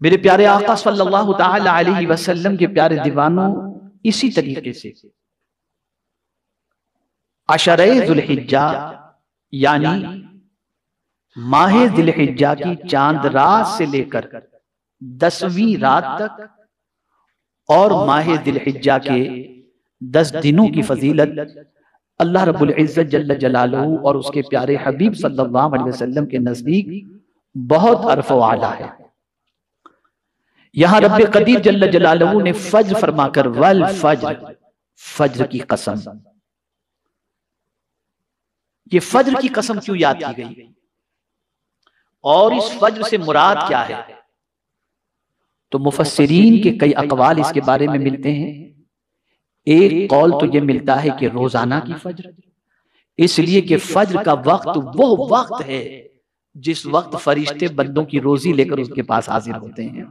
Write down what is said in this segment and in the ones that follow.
मेरे प्यारे आका सल्लल्लाहु ताला अलैहि वसल्लम के प्यारे दीवानों, इसी तरीके से अशरे जुल्हिज्जा यानी माह जिल्हिज्जा की चांद रात से लेकर 10वीं रात तक और माह जिल्हिज्जा के 10 दिनों की फजीलत अल्लाह रब्बुल इज्जत जल्ल जलालहू और उसके प्यारे हबीब सल्लल्लाहु अलैहि वसल्लम के नजदीक बहुत अरफ़ व आला है। यहां रब्बे कदीर जल्ल जलालहू ने फज्र फरमाकर वल फज्र, फज्र की कसम, ये फज्र की कसम क्यों याद की गई और इस फज्र से मुराद क्या है? तो मुफस्सिरीन के कई अकवाल इसके बारे में मिलते हैं। एक कौल तो ये मिलता है कि रोजाना की फज्र, इसलिए कि फज्र का वक्त वो वक्त है जिस वक्त फरिश्ते बंदों की रोजी लेकर उसके पास हाजिर होते हैं।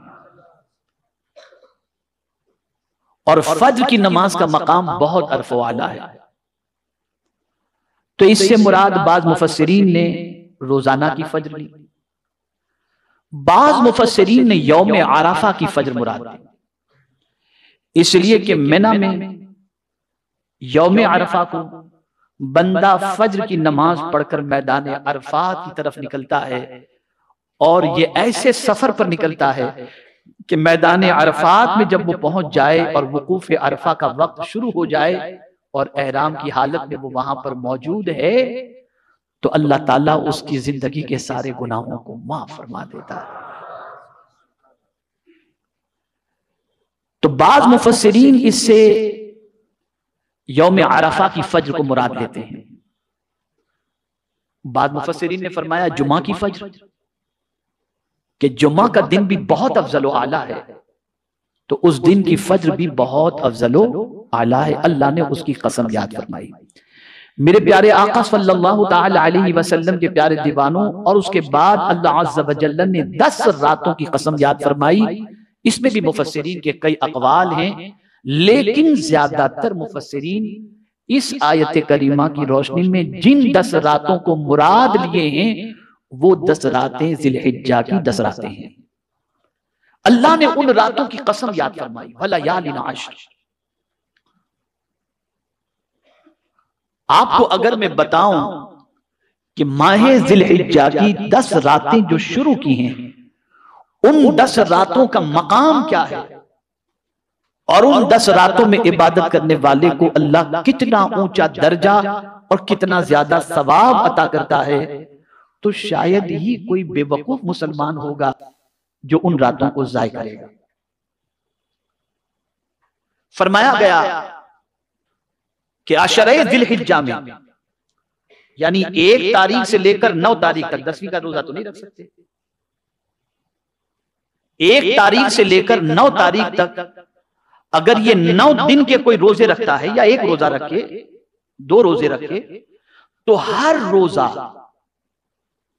और फज्र की नमाज का मकाम बहुत अरफ़ व आला है। तो इससे मुराद बाज मुफस्सिरीन ने रोजाना की फज्र ली, बाज मुफस्सिरीन ने यौम आराफा की फज्र मुराद दी, इसलिए कि मिना में यौम आराफा को बंदा फज्र की नमाज पढ़कर मैदान अरफात की तरफ निकलता है और ये ऐसे सफर पर निकलता है कि मैदान अरफात में जब वो पहुंच जाए और वकूफ अरफा का वक्त शुरू हो जाए और एहराम की हालत में वो वहां पर मौजूद है, तो अल्लाह ताला उसकी जिंदगी के सारे गुनाहों को माफ फरमा देता है। तो बाज मुफस्सिरीन इससे यौम आराफा की फज्र को मुराद लेते हैं। बाद मुफस्सिरीन ने फरमाया जुमा की फज्र, कि जुमा का दिन भी बहुत अफजल आला है, तो उस दिन की फज्र भी बहुत अफजल आला है। अल्लाह ने उसकी कसम याद फरमाई। मेरे प्यारे आका सल्लल्लाहु ताला अलैहि वसल्लम के प्यारे दीवानों, और उसके बाद अल्लाह अज़्ज़ व जल्ल ने 10 रातों की कसम याद फरमाई। इसमें भी मुफस्सिरीन के कई अक़वाल हैं, लेकिन ज्यादातर मुफस्सिरीन इस आयत करीमा की रोशनी में जिन 10 रातों को मुराद लिए हैं वो 10 रातें जिल्हिज्जा की 10 रातें हैं। अल्लाह ने उन रातों की कसम याद फरमाई, वलयालिन अश्र। आपको अगर मैं बताऊं कि माह जिल्हिज्जा की 10 रातें जो शुरू की हैं, उन 10 रातों का मकाम क्या है और उन 10 रातों में इबादत करने वाले को अल्लाह कितना ऊंचा दर्जा और कितना ज्यादा सवाब अता करता है, तो शायद ही कोई बेवकूफ मुसलमान होगा जो उन रातों को जाय करेगा। फरमाया गया कि अशरे जिल्हिज्जा में, यानी 1 तारीख से लेकर 9 तारीख तक, 10वीं का रोजा तो नहीं रख सकते, 1 तारीख से लेकर 9 तारीख तक अगर ये 9 दिन के कोई रोजे रखता है, या 1 रोजा रखे, 2 रोजे रखे, तो हर रोजा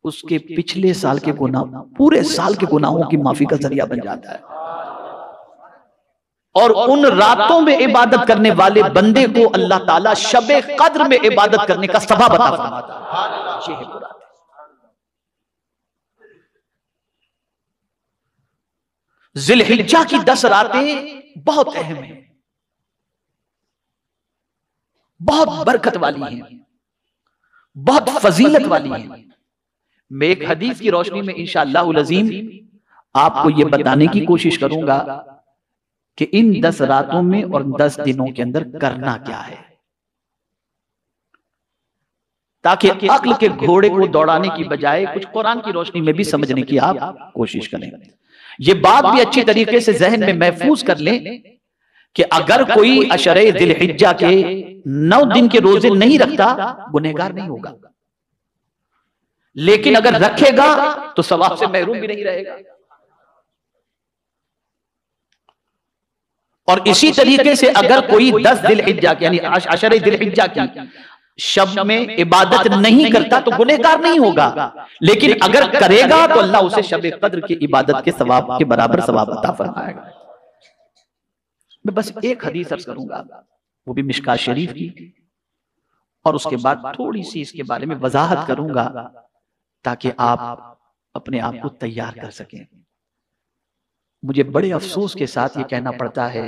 उसके पिछले साल के गुनाह, पूरे साल के गुनाहों की माफी का जरिया बन जाता है। और उन रातों में इबादत करने वाले बंदे को अल्लाह ताला शबे कद्र में इबादत करने का सबब अता फरमाता है। जिल्हिज्जा की 10 रातें बहुत अहम हैं, बहुत बरकत वाली हैं, बहुत फजीलत वाली हैं। मैं एक हदीस की रोशनी में इंशाअल्लाहुल अज़ीम आपको यह बताने की कोशिश करूंगा कि इन 10 रातों में और 10 दिनों के अंदर करना क्या है, ताकि अक्ल के घोड़े को दौड़ाने की बजाय कुछ कुरान की रोशनी में भी समझने की आप कोशिश करें। ये बात भी अच्छी तरीके से जहन में महफूज कर लें कि अगर कोई अशरे जिल्हिज्जा के 9 दिन के रोजे नहीं रखता, गुनहगार नहीं होगा, लेकिन अगर रखेगा तो सवाब से महरूम भी नहीं रहेगा। और इसी तरीके से अगर कोई 10 जिल्हिज्जा यानी अशरे जिल्हिज्जा की शब में इबादत नहीं करता तो गुनहगार नहीं होगा, लेकिन अगर करेगा तो अल्लाह उसे शब कद्र की इबादत के सवाब के बराबर सवाब अता फरमाएगा। मैं बस एक हदीस अर्ज करूंगा, वो भी मिशकात शरीफ की, और उसके बाद थोड़ी सी इसके बारे में वजाहत करूंगा ताकि आप अपने आप को तैयार कर सकें। मुझे बड़े अफसोस के साथ ये कहना पड़ता है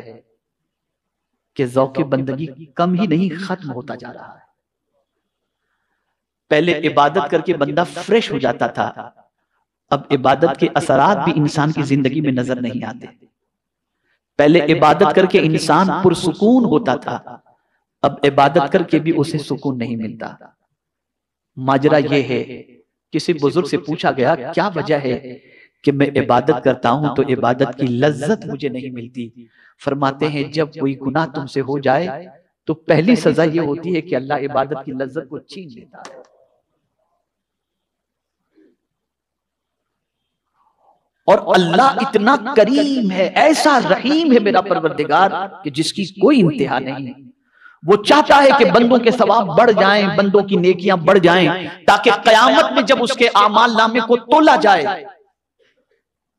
कि ज़ौक़े बंदगी कम ही नहीं, खत्म होता जा रहा है। पहले इबादत करके बंदा फ्रेश हो जाता था, अब इबादत के असरात भी इंसान की जिंदगी में नजर नहीं आते। पहले इबादत करके इंसान पुरसुकून होता था, अब इबादत करके भी उसे सुकून नहीं मिलता। माजरा ये है, किसी बुजुर्ग से पूछा गया क्या वजह है कि मैं इबादत करता हूं तो इबादत की लज्जत मुझे नहीं मिलती। फरमाते हैं जब कोई गुनाह तुमसे हो जाए तो पहली सजा ये होती है कि अल्लाह इबादत की लज्जत को छीन लेता है। और अल्लाह इतना करीम है, ऐसा रहीम है मेरा परवरदिगार कि जिसकी कोई इंतहा नहीं। वो चाहता है कि बंदों के सवाब बढ़ जाएं, बंदों की नेकियां बढ़ जाएं, ताकि कयामत में जब उसके आमाल नामे को तोला जाए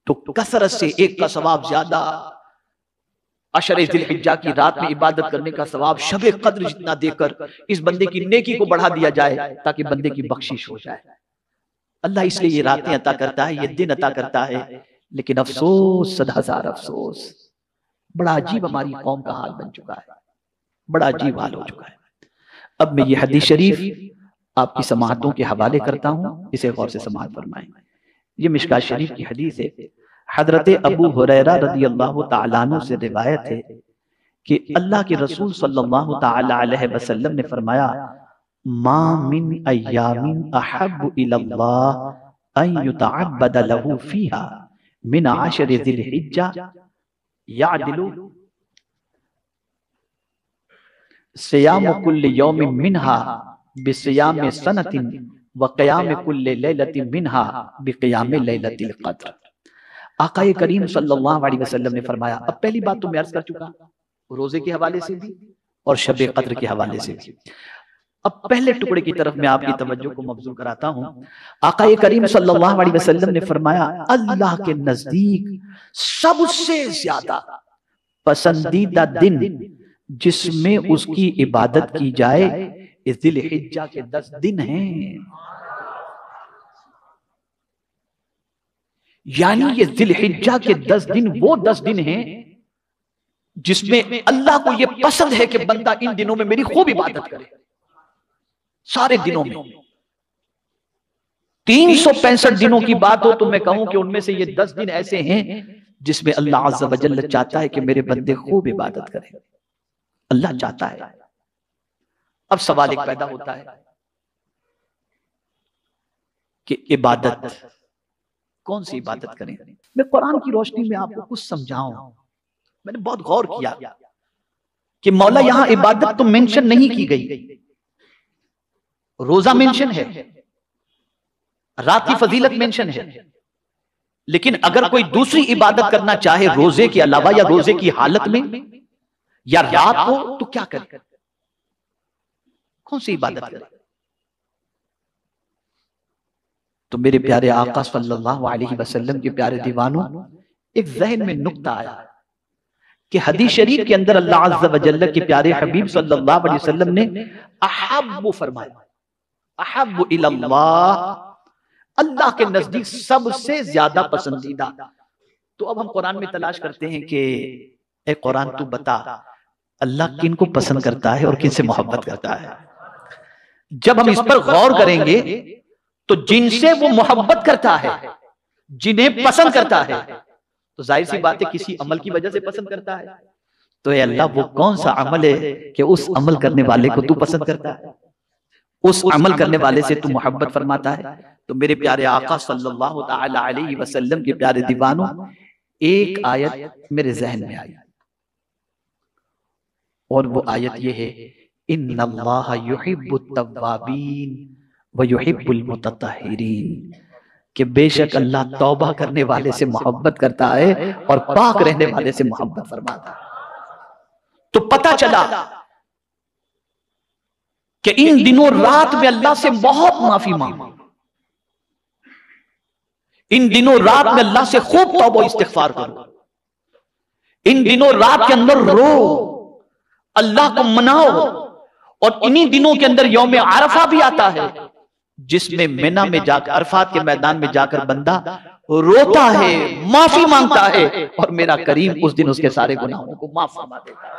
तो कसरत से एक का सवाब ज्यादा, अशरे ज़िलहिज्जा की रात में इबादत करने का सवाब शबे कद्र जितना देकर इस बंदे की नेकी को बढ़ा दिया जाए ताकि बंदे की बख्शिश हो जाए। अल्लाह इसलिए ये रातें अता करता है, ये दिन अता करता है। लेकिन अफसोस, सदाहज़ार अफसोस, बड़ा अजीब हमारी कौम का हाल बन चुका है, बड़ा अजीब हाल हो चुका है। अब मैं ये हदीस शरीफ आपकी समाअतों के हवाले करता हूँ, इसे गौर से समाअत फरमाएं। ये मिशकात शरीफ की हदीस है। हजरत अबू हुरैरा रज़ियल्लाहु तआला अन्हु से रिवायत है कि अल्लाह के रसूल सल्लल्लाहु तआला अलैहि वसल्लम ने फरमाया, मा मिन अय्यामिन अहब्बु इलल्लाह अन युतअब्बद लहू फीहा मिन अशरि ज़िलहिज्जा यादिलु सियाम कुल्लि यौमिन मिनहा बिसियाम सनतिन व क़याम कुल्लि लैलतिन मिनहा बिक़याम लैलतिल क़द्र। आक़ाए करीम सल्लल्लाहु अलैहि वसल्लम ने फरमाया, अब पहली बात तो मैं अर्ज कर चुका, रोजे के हवाले से भी और शब क़द्र के हवाले से भी। अब पहले टुकड़े की तरफ मैं आपकी तवज्जो को मबज़ूल कराता हूँ। आक़ाए करीम सल्लल्लाहु अलैहि वसल्लम ने फरमाया, अल्लाह के नजदीक सबसे ज्यादा पसंदीदा दिन जिसमें उसकी इबादत की जाए इस ज़िलहिज्जा के 10 दिन हैं। यानी ये ज़िलहिज्जा के 10 दिन वो 10 दिन हैं जिसमें अल्लाह को ये पसंद है कि बंदा इन दिनों में मेरी खूब इबादत करे। सारे दिनों में 365 दिनों की बात हो तो मैं कहूं कि उनमें से ये 10 दिन ऐसे हैं जिसमें अल्लाह अज़्ज़ा व जल्ल चाहता है कि मेरे बंदे खूब इबादत करें। अल्लाह चाहता है। अब सवाल एक पैदा होता है कि इबादत, कौन सी इबादत करें? मैं कुरान की रोशनी में आपको कुछ समझाऊं। मैंने बहुत गौर किया कि मौला यहां इबादत तो मेंशन नहीं की गई, रोजा मेंशन है, रात की फजीलत मेंशन है, लेकिन अगर कोई दूसरी इबादत करना चाहे रोजे के अलावा या रोजे की हालत में या रात को, तो क्या करे? कौन सी इबादत करे? तो मेरे प्यारे आका सल्लल्लाहु अलैहि वसल्लम के प्यारे दीवानों, एक जहन में नुक्ता आया कि हदीस शरीफ के अंदर अल्लाह अज़्ज़ा व जल्ल के प्यारे हबीब सल्लल्लाहु अलैहि वसल्लम ने अहब्बु फरमाया, अहब्बु इलल्लाह, अल्लाह के नजदीक सबसे ज्यादा पसंदीदा। तो अब हम कुरान में तलाश करते हैं कि ए कुरान तू बता अल्लाह किन को पसंद करता है और किन से मोहब्बत करता है। जब हम इस पर गौर करेंगे तो जिनसे वो मोहब्बत करता है, जिन्हें पसंद करता है, तो जाहिर सी बात है किसी अमल की वजह से पसंद करता है। तो ये अल्लाह वो कौन सा अमल है कि उस अमल करने वाले को तू पसंद करता है, उस अमल करने वाले से तू मोहब्बत फरमाता है। तो मेरे प्यारे आका सल्लल्लाहु तआला अलैहि वसल्लम के प्यारे दीवानों, एक आयत मेरे जहन में आई और वो आयत ये है, इन्नल्लाह युहिब्बुत तव्वाबीन व युहिब्बुल मुतत्तहिरीन, कि बेशक अल्लाह तौबा करने वाले से मोहब्बत करता है और पाक रहने वाले से मोहब्बत फरमाता है। तो पता चला कि इन दिनों रात में अल्लाह से बहुत माफी मांगो, इन दिनों रात में अल्लाह से खूब तौबा इस्तिग़फ़ार करो, इन दिनों रात के अंदर रो, अल्लाह को मनाओ। और इन्हीं दिनों के अंदर यौम अरफा भी आता है जिसमें मिना में जाकर, अरफात के मैदान में जाकर बंदा रोता है, माफी मांगता है, और मेरा करीम उस दिन उसके सारे गुनाहों को माफ फरमा देता है।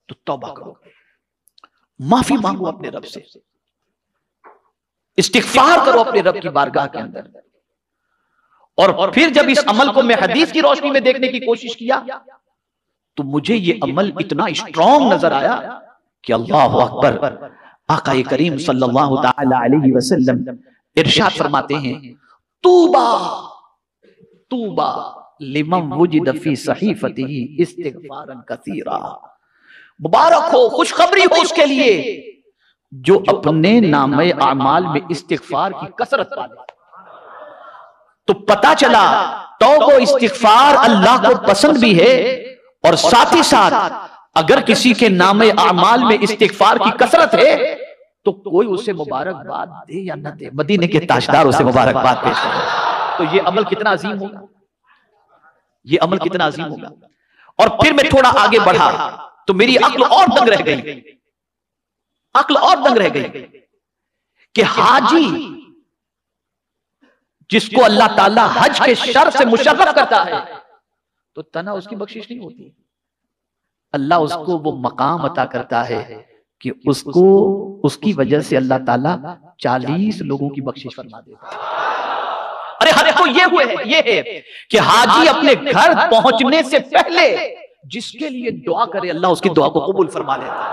तो तौबा करो, माफी मांगो अपने रब से, इस्तिगफार करो अपने रब की बारगाह के अंदर। और फिर जब इस अमल को मैं हदीस की रोशनी में देखने की कोशिश किया तो मुझे ये अमल इतना स्ट्रॉन्ग नजर आया कि अल्लाह अकबर। आका करीम सल्लल्लाहु तआला अलैहि वसल्लम इरशाद फरमाते हैं, तूबा तूबा लिमन वुजिद फी सहीफतिही इस्तिगफारन कसीरा। मुबारक हो, खुशखबरी हो उसके लिए जो अपने नामे आमाल में इस्तिगफार की कसरत पाले। तो पता चला तौबा इस्तिगफार अल्लाह को पसंद भी है, और साथ ही साथ अगर किसी के नामे आमाल में इस्तिगफार की कसरत है तो कोई उसे मुबारकबाद दे या न दे, मदीने के ताजदार उसे मुबारकबाद पेश करे। तो ये अमल कितना अजीम होगा, ये अमल कितना अजीम होगा। और फिर मैं थोड़ा आगे बढ़ा तो मेरी अक्ल और दंग रह गई, अक्ल और दंग रह गई कि हाजी जिसको अल्लाह ताला हज के शर से मुशर्रफ करता है तो तना उसकी बख्शिश नहीं होती। अल्लाह उसको वो मकाम अता करता है कि उसको उसकी वजह से अल्लाह ताला 40 लोगों की बख्शिश फरमा देता है। अरे हर तो ये है कि हाजी अपने घर पहुंचने से पहले जिसके लिए दुआ करे अल्लाह उसकी दुआ को कबूल फरमा लेता है।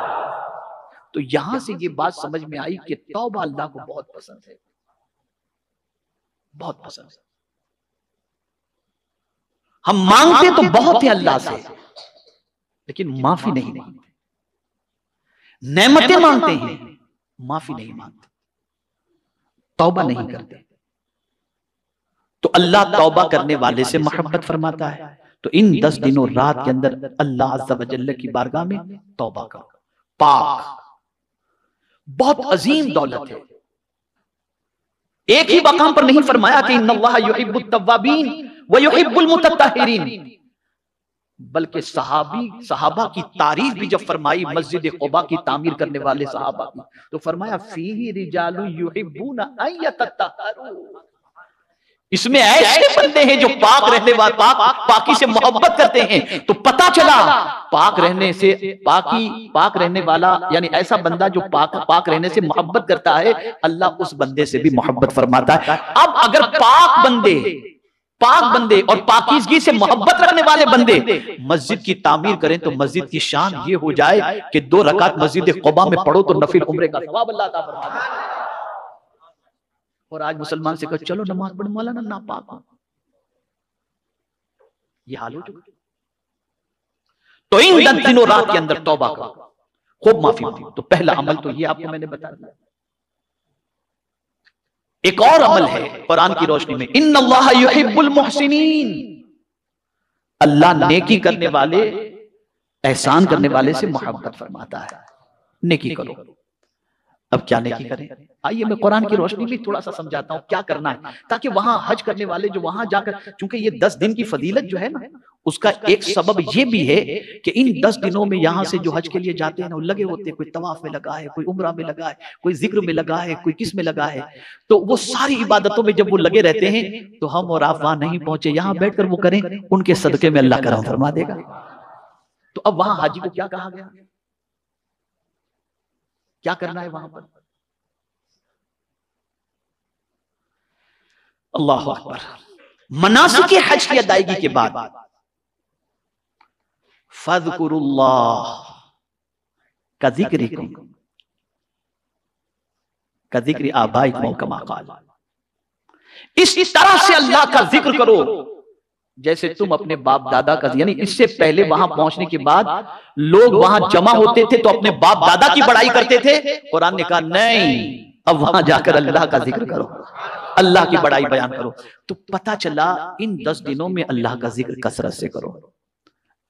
तो यहां से ये बात समझ में आई कि तौबा अल्लाह को बहुत पसंद है, बहुत पसंद है। हम मांगते तो बहुत है अल्लाह से, लेकिन माफी नहीं मांगते। नेमतें मांगते हैं, माफी नहीं मांगते, तौबा नहीं करते। तो अल्लाह तौबा करने वाले से मोहब्बत फरमाता है। तो इन 10 दिनों रात के अंदर अल्लाह अज़्ज़ा व जल्ल की बारगाह में तौबा करो। पाक बहुत अजीम दौलत है। एक ही मकाम पर नहीं फरमाया कि इन्नल्लाह युहिब्बुत तव्वाबीन व युहिब्बुल मुतत्तहिरीन, बल्कि सहाबा की तारीफ भी जब फरमाई मस्जिद क़ुबा की तामीर करने वाले सहाबा की, तो फरमाया फीही रिजालु युहिब्बूना अन यतत्तहरू, इसमें ऐसे बंदे हैं जो पाक रहने वाले पाकी से मोहब्बत करते हैं। तो पता चला पाक रहने से पाक रहने वाला यानी ऐसा बंदा जो पाक रहने से मोहब्बत करता है, अल्लाह उस बंदे से भी मोहब्बत फरमाता है। अब अगर पाक बंदे और पाकीज़गी से मोहब्बत रखने वाले बंदे मस्जिद की तामीर करें तो मस्जिद की शान ये हो जाए कि 2 रकात मस्जिद क़ुबा में पढ़ो तो नफिल उम्रे का सवाब अल्लाह अता फरमाता। और आज मुसलमान से कहो चलो नमाज पढ़ने वाला ना पाक हो, ये हाल हो चुका। तो इन 10 दिनों रात के अंदर तौबा करो, खूब माफी मांगो। तो पहला अमल तो ये आपको मैंने बता दिया। एक और अमल है कुरान की रोशनी में, इन्नल्लाह युहिब्बुल मुहसिनीन, अल्लाह नेकी करने वाले, एहसान करने वाले से मोहब्बत फरमाता है। नेकी करो। अब क्या नेकी करें, आइए मैं कुरान की रोशनी में थोड़ा सा समझाता हूं क्या करना है, ताकि वहां हज करने वाले जो वहां जाकर, चूंकि ये 10 दिन की फजीलत जो है ना, उसका एक सबब ये भी है कि इन 10 दिनों में यहां से जो हज के लिए जाते हैं ना, वो लगे होते हैं, कोई तवाफ में लगा है, कोई उम्रा में लगा है, कोई जिक्र में लगा है, कोई किस में लगा है। तो वो सारी इबादतों में जब वो लगे रहते हैं तो हम और आप वहां नहीं पहुंचे, यहां बैठकर वो करें, उनके सदके में अल्लाह करम फरमा देगा। तो अब वहां हाजी को क्या कहा गया, क्या करना है वहां पर? अल्लाह अकबर। मनासिक के हज की अदायगी के बाद फज़कुरुल्लाह का जिक्र आबाइकुम कमा क़ाल, इस तरह से अल्लाह का जिक्र करो जैसे तुम अपने बाप दादा का, यानी इससे पहले वहां पहुंचने के बाद लोग वहां जमा होते थे तो अपने बाप दादा की बड़ाई करते थे। कुरान ने कहा नहीं, अब वहां जाकर अल्लाह का जिक्र करो, अल्लाह की बड़ाई बयान करो। तो पता चला इन 10 दिनों में अल्लाह का जिक्र कसरत से करो,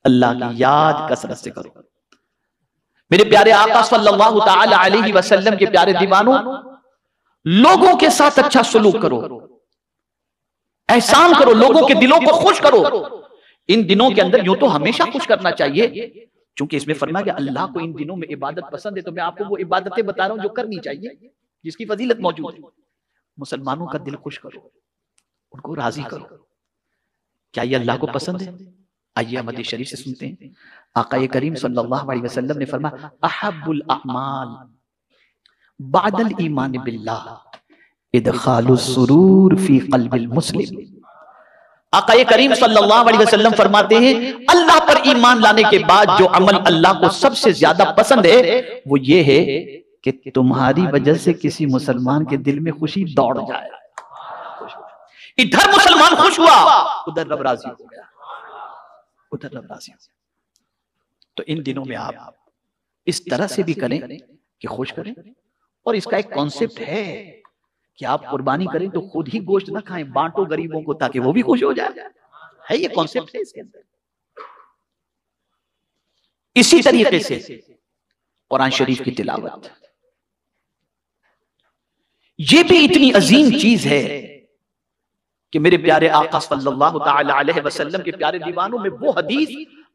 अल्लाह की याद कसरत से करो। मेरे प्यारे आका सल्लल्लाहु तआला अलैहि वसल्लम के प्यारे दीवानों, लोगों के साथ अच्छा सलूक करो, एहसान करो, लोगों के दिलों को खुश करो। इन दिनों के अंदर यूं तो हमेशा खुश करना चाहिए, क्योंकि इसमें फरमाया कि अल्लाह को इन दिनों में इबादत पसंद है। तो मैं आपको वो इबादतें बता रहा हूं जो करनी चाहिए, जिसकी फजीलत मौजूद है। मुसलमानों का दिल खुश करो, उनको राजी करो। क्या ये अल्लाह को पसंद है? आइए हम हदीस शरीफ से सुनते हैं। आका करीम सल्लल्लाहु अलैहि वसल्लम ने फरमाया, अहब्बुल अमाल बादल ईमान बिल्लाह इदखालुस सुरूर फी क़ल्बिल मुस्लिम। आका करीम सल्लल्लाहु अलैहि वसल्लम फरमाते हैं, अल्लाह पर ईमान लाने के बाद जो अमल अल्लाह को सबसे ज्यादा पसंद है वो ये है कि तुम्हारी वजह से किसी मुसलमान के दिल में खुशी दौड़ जाए। इधर मुसलमान खुश हुआ, उधर रब राजी हो गया, उधर रब राजी हो गया। तो इन दिनों में आप इस तरह से भी करें कि खुश करें। और इसका एक कॉन्सेप्ट है कि आप कुर्बानी करें तो खुद ही गोश्त ना खाएं, बांटो गरीबों को ताकि वो भी खुश हो जाए। है ये कॉन्सेप्ट है इसके अंदर। इसी तरीके से कुरान शरीफ की तिलावत, ये भी इतनी अजीम चीज है कि मेरे प्यारे आका सल्लल्लाहु ताला अलैहि वसल्लम के प्यारे दीवानों में वो हदीस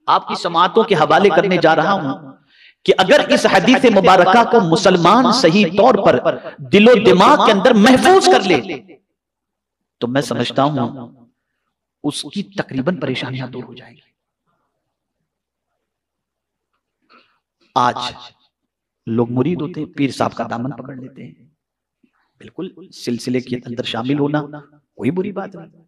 आपकी समातों के हवाले करने जा रहा हूं कि अगर इस हदीस मुबारका को मुसलमान सही तौर पर दिलो दिमाग के अंदर महफूज कर ले तो मैं समझता हूं उसकी तकरीबन परेशानियां दूर हो जाएंगी। आज लोग मुरीद होते हैं, पीर साहब का दामन पकड़ लेते हैं। बिल्कुल सिलसिले के अंदर शामिल होना कोई बुरी बात नहीं।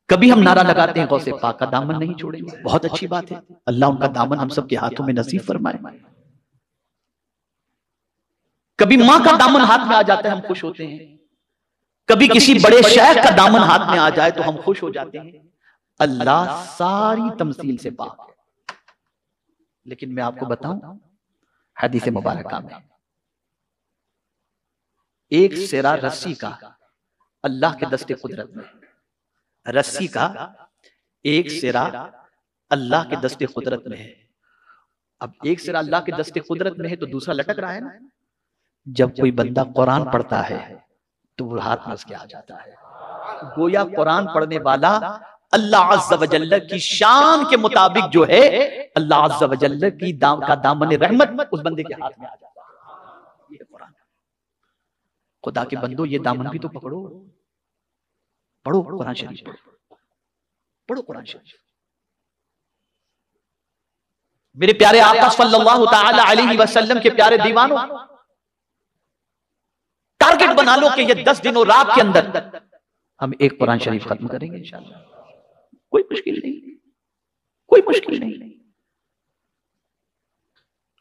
कभी हम नारा लगाते हैं गौसे पाक का दामन नहीं छोड़ेंगे, बहुत अच्छी बात है। अल्लाह उनका दामन हम सब के हाथों में नसीब फरमाए। कभी मां का दामन हाथ में आ जाता है, हम खुश होते हैं। कभी किसी बड़े शेख का दामन हाथ में आ जाए तो हम खुश हो जाते हैं। अल्लाह सारी तमसील से पाक है। लेकिन मैं आपको बताऊं, हदीस मुबारका में एक सिरा रस्सी का अल्लाह के दस्ते कुदरत में, रस्सी का एक सिरा अल्लाह के दस्ते कुदरत में है। अब एक सिरा अल्लाह के दस्ते कुदरत में है तो दूसरा लटक रहा है ना। जब कोई बंदा कुरान पढ़ता है तो वो हाथ में उसके आ जाता है। गोया कुरान पढ़ने वाला अल्लाह अज़्ज़ा व जल्ल की शान के मुताबिक जो है, अल्लाह अज़्ज़ा व जल्ल की का दामन रहमत उस बंदे के हाथ में आ जाता है। ये कुरान। खुदा के बंदो, ये दामन भी तो पकड़ो, पढ़ो कुरान शरीफ, पढ़ो कुरान शरीफ। मेरे प्यारे आका सल्लल्लाहु ताला अलैहि वसल्लम के प्यारे दीवानों, टारगेट बना लो कि ये 10 दिनों रात के अंदर हम एक कुरान शरीफ खत्म करेंगे इंशाअल्लाह। कोई मुश्किल नहीं, कोई मुश्किल नहीं।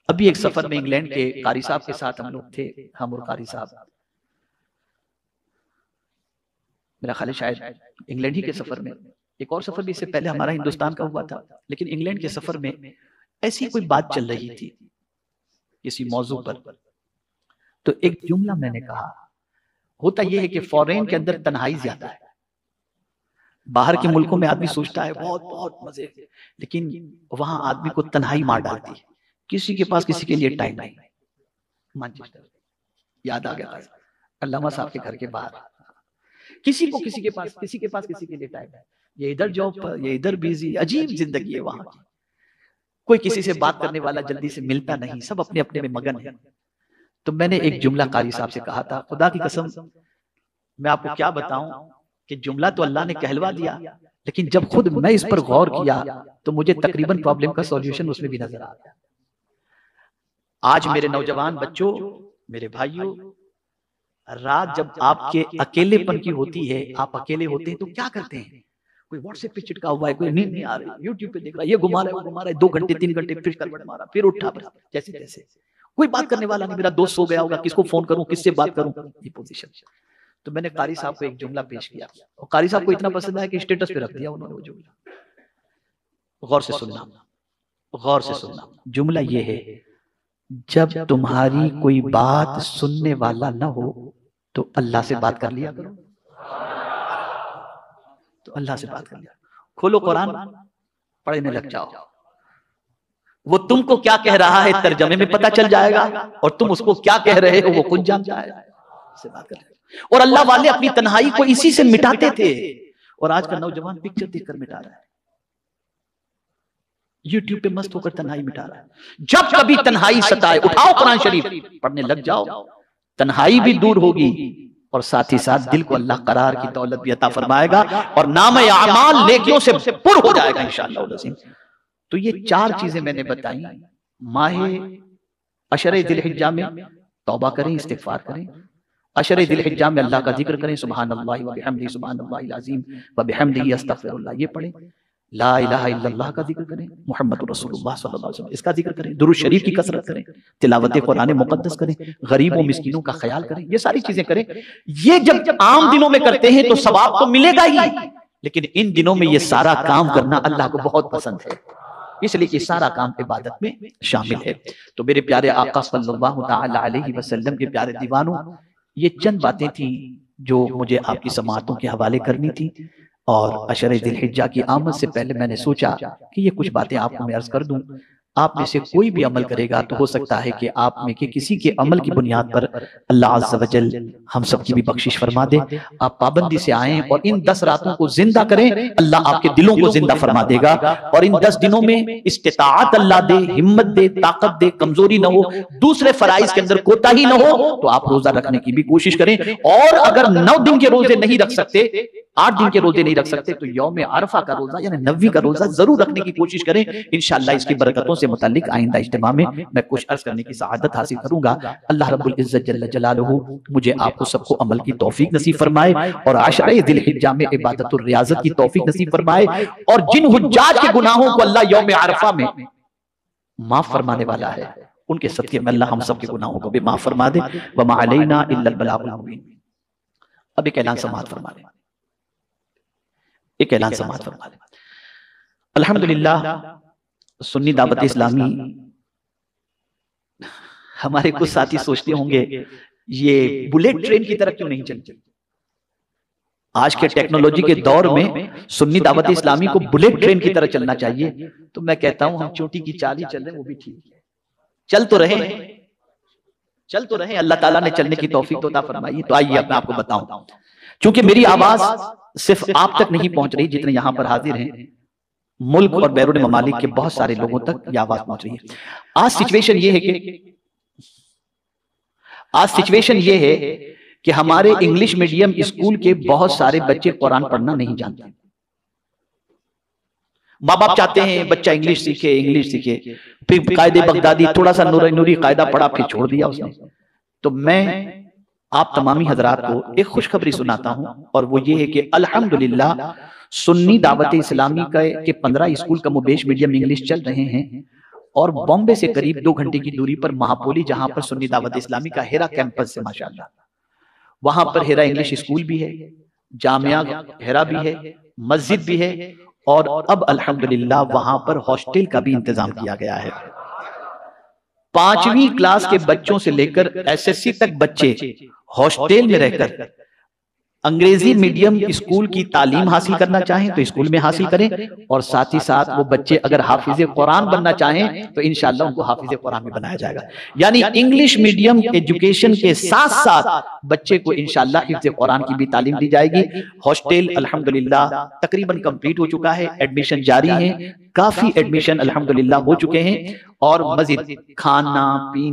अभी एक सफर में इंग्लैंड के कारी साहब के साथ हम लोग थे, हम और कारी साहब। मेरा ख्याल है शायद इंग्लैंड ही के सफर में, एक और सफर भी इससे पहले हमारा हिंदुस्तान का हुआ था, लेकिन इंग्लैंड के सफर में ऐसी कोई बात चल रही थी किसी मौजू पर। तो एक जुमला मैंने कहा, होता यह है कि फॉरेन के अंदर तन्हाई ज्यादा है। बाहर के मुल्कों में आदमी सोचता है बहुत बहुत मजे, लेकिन वहां आदमी को तन्हाई मार डालती है। किसी के पास किसी के लिए टाइम नहीं। मैनचेस्टर याद आ गया, अल्लामा साहब के घर के बाहर किसी के पास किसी के लिए टाइम है। ये इधर जॉब पर, ये इधर बिजी, अजीब जिंदगी है वहां की। कोई किसी से बात करने वाला जल्दी से मिलता नहीं, सब अपने अपने में मगन है। तो मैंने एक जुमला कारी साहब से कहा था, खुदा की कसम मैं आपको क्या बताऊं कि जुमला तो अल्लाह ने कहलवा दिया, लेकिन जब खुद मैं इस पर गौर किया तो मुझे तकरीबन प्रॉब्लम का सॉल्यूशन उसमें भी नजर आ गया। आज मेरे नौजवान बच्चों, मेरे भाइयों, रात जब आपके अकेलेपन की होती है, आप अकेले होते हैं तो क्या करते हैं? कोई व्हाट्सएप पे चिटका हुआ है, कोई नींद नहीं आ रही, यूट्यूब पे देख रहा है, ये घुमा रहा है, वो घुमा रहा है, 2 घंटे 3 घंटे फिर करवट मारा, फिर उठा, जैसे तैसे। कोई बात करने वाला नहीं, मेरा दोस्त सो गया होगा, किसको फोन करूं, किससे बात करूं, ये पोजीशन। तो मैंने कारी साहब को एक जुमला पेश किया और कारी साहब को इतना पसंद आया कि स्टेटस पे रख दिया उन्होंने वो जुमला। गौर से सुनना, गौर से सुनना। जुमला ये है, जब तुम्हारी कोई बात सुनने वाला ना हो तो अल्लाह से बात कर लिया करो। तो अल्लाह से बात कर लिया, खोलो कुरान, पढ़ने लग जाओ। वो तुमको क्या कह रहा है तर्जमे में पता चल जाएगा, और तुम उसको क्या कह रहे हो वो खुद जान जाएगा। से बात कर। और अल्लाह वाले अपनी तन्हाई को इसी से मिटाते थे, और आज का नौजवान पिक्चर देखकर मिटा रहा है, यूट्यूब पे मस्त होकर तन्हाई मिटा रहा है। जब कभी तन्हाई सताए, उठाओ कुरान शरीफ, पढ़ने लग जाओ, तन्हाई भी दूर होगी और साथ ही साथ दिल को अल्लाह करार की दौलत भी अता फरमाएगा और नाम आमाल नेकियों से पुर हो जाएगा इंशाअल्लाह। तो ये 4 चीजें मैंने बताई। माहे अशरे दिलहिज्जा में तौबा करें, इस्तिगफार करें। अशरे दिलहिज्जा में अल्लाह का जिक्र करें, सुबहानल्लाहि व बिहम्दिही सुबहानल्लाहिल अज़ीम व बिहम्दिही अस्तगफिरुल्लाह, ये पढ़ें। ला इलाहा इल्लल्लाह का जिक्र करें, मुहम्मदुर रसूलुल्लाह सल्लल्लाहु अलैहि वसल्लम इसका जिक्र करें, दुरूद शरीफ की कसरत करें, तिलावत कुरान मुकद्दस करें, गरीबों मिस्कीनों का ख्याल करें, ये सारी चीजें करें। ये जब आम दिनों में करते हैं तो सवाब तो मिलेगा ही, लेकिन इन दिनों में ये सारा काम करना अल्लाह को बहुत पसंद है, इसलिए ये सारा काम इबादत में शामिल है। तो मेरे प्यारे आका सल्लल्लाहु तआला अलैहि वसल्लम के प्यारे दीवानों, ये चंद बातें थी जो मुझे आपकी समाअतों के हवाले करनी थी। और अशरे दिलहिज्जा की आमद से पहले मैंने सोचा कि ये कुछ बातें आपको मैं अर्ज कर दूं। आप में से कोई भी अमल करेगा तो हो सकता है कि आप में के किसी के अमल की बुनियाद पर अल्लाह अज़्ज़ व जल हम सब की भी बख्शिश फरमा दे। आप पाबंदी से आएं और इन 10 रातों को जिंदा करें, अल्लाह आपके दिलों को जिंदा फरमा देगा। और इन 10 दिनों में इस्तिताअत अल्लाह दे, हिम्मत दे, ताकत दे, कमजोरी न हो, दूसरे फराइज के अंदर कोताही न हो, तो आप रोजा रखने की भी कोशिश करें। और अगर 9 दिन के रोजे नहीं रख सकते, 8 दिन के रोजे नहीं रख सकते, तो यौम अरफा का रोजा यानी 90 का रोजा जरूर रखने की कोशिश करें। इंशाअल्लाह इसकी बरकतों से मुताल्लिक आइंदा इज्तिमा में मैं कुछ अर्ज करने की सआदत हासिल करूंगा। अल्लाह रब्बुल इज्जत जल्ल जलालुहु मुझे आपको सबको अमल की तौफीक नसीब फरमाए और आशरे दिलहिज्जा में इबादत और रियाजत की तौफीक नसीब फरमाए। और जिन हुज्जाज के गुनाहों को अल्लाह यौम अरफा में माफ फरमाने वाला है, उनके सदके में अल्लाह हम सब के गुनाहों को भी माफ फरमा दे। व मा अलैना इल्लल बलागुल मुबीन। अब एक ऐलान समाअत फरमा लें, एक ऐलान समाअत फरमा लें। अल्हम्दुलिल्लाह सुन्नी दावत इस्लामी, हमारे कुछ साथी सोचते होंगे ये बुलेट ट्रेन की तरह क्यों नहीं चलती। आज के टेक्नोलॉजी के दौर में सुन्नी दावत इस्लामी को बुलेट ट्रेन की तरह चलना चाहिए। तो मैं कहता हूं हम चोटी की चाल ही चल रहे हैं, वो भी ठीक है, चल तो रहे, चल तो रहे। अल्लाह ताला ने चलने की तौफीक तो अता फरमाई। तो आइए मैं आपको बताऊं, क्योंकि मेरी आवाज सिर्फ आप तक नहीं पहुंच रही, जितने यहां पर हाजिर हैं मुल्क और बैरून ममालिक के बहुत सारे लोगों तक यह आवाज पहुंच रही है। आज सिचुएशन ये है कि हमारे इंग्लिश मीडियम स्कूल के बहुत सारे बच्चे कुरान पढ़ना नहीं जानते। माँ बाप चाहते हैं बच्चा इंग्लिश सीखे, फिर कायदे बगदादी थोड़ा सा नूरी कायदा पढ़ा, फिर छोड़ दिया उसने। तो मैं आप तमामी हजरात को एक खुशखबरी सुनाता हूं, और वो ये है कि अल्हम्दुलिल्लाह सुन्नी दावत इस्लामी के 15 स्कूल कमोबेश मीडियम इंग्लिश चल रहे हैं। और बॉम्बे से करीब 2 घंटे की दूरी पर महापोली, जहां पर सुन्नी दावत इस्लामी का हेरा कैंपस है माशाअल्लाह, वहां पर हेरा इंग्लिश स्कूल भी है, जामिया हेरा भी है, मस्जिद भी है, और अब अल्हम्दुलिल्लाह वहां पर हॉस्टल का भी इंतजाम किया गया है। 5वीं क्लास के बच्चों से लेकर एसएससी तक बच्चे हॉस्टल में रहकर अंग्रेजी मीडियम स्कूल की तालीम हासिल करना चाहें तो स्कूल में हासिल करें, और साथ ही साथ वो बच्चे अगर हाफिज कुरान बनना चाहें तो इंशाअल्लाह उनको हाफिज कुरान भी बनाया जाएगा। यानी इंग्लिश मीडियम एजुकेशन के साथ साथ बच्चे को इंशाअल्लाह हिफ्ज़ कुरान की भी तालीम दी जाएगी। हॉस्टल अल्हम्दुलिल्लाह तकरीबन कंप्लीट हो चुका है, एडमिशन जारी है, काफी एडमिशन अल्हम्दुलिल्लाह हो चुके हैं, और मजीद खाना पीना